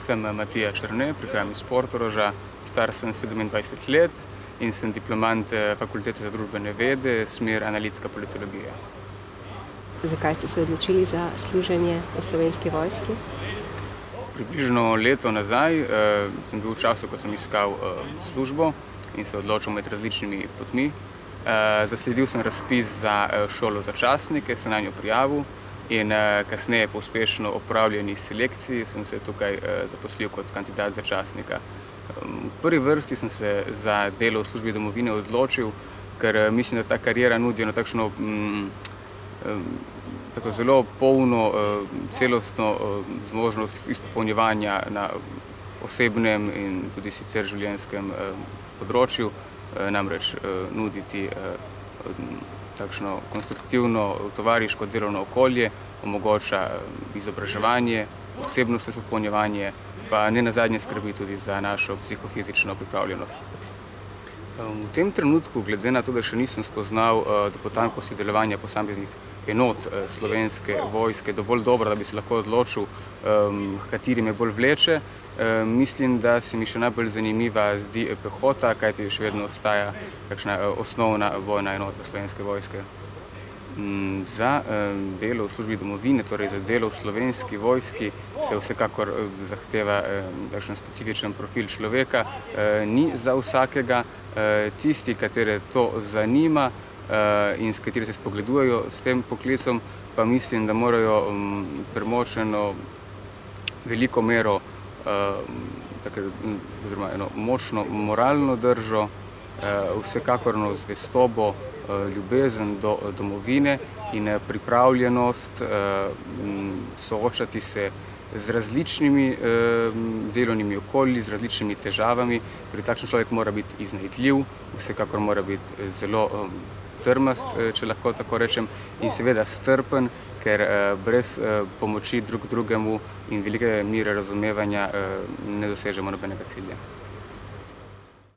Sem Matija Črne, prihajam iz Portoroža, star sem 27 let in sem diplomant Fakultete za družbene vede, smer analitska politologija. Zakaj ste se odločili za služenje v Slovenski vojski? Približno leto nazaj sem bil v času, ko sem iskal službo in se odločil med različnimi potmi. Zasledil sem razpis za šolo za častnike, se nanjo prijavil in kasneje po uspešno opravljeni selekciji sem se tukaj zaposlil kot kandidat za častnika. V prvi vrsti sem se za delo v službi domovine odločil, ker mislim, da ta kariera nudi eno takšno tako zelo polno, celostno zmožnost izpopolnjevanja na osebnem in tudi sicer življenjskem področju, namreč nuditi takšno konstruktivno tovariško delovno okolje, omogoča izobraževanje, osebnostno izpopolnjevanje, pa ne nazadnje skrbi tudi za našo psihofizično pripravljenost. V tem trenutku, glede na to, da še nisem spoznal do potankosti delovanja posameznih enot Slovenske vojske dovolj dobro, da bi se lahko odločil, kateri me bolj vleče, mislim, da se mi še najbolj zanimiva zdi pehota, kajti še vedno ostaja kakšna osnovna vojna enota Slovenske vojske. Za delo v službi domovine, torej za delo v Slovenski vojski, se vsekakor zahteva takšen specifičen profil človeka. Ni za vsakega. Tisti, katere to zanima in s kateri se spogledujejo s tem poklicem, pa mislim, da morajo premočeno veliko mero, oziroma eno močno moralno držo, vsekakorno zvestobo, ljubezen do domovine in pripravljenost soočati se z različnimi delovnimi okolji, z različnimi težavami. Torej, takšen človek mora biti iznajdljiv, vsekakor mora biti zelo trmast, če lahko tako rečem, in seveda strpen, ker brez pomoči drug drugemu in velike mere razumevanja ne dosežemo nobenega cilja.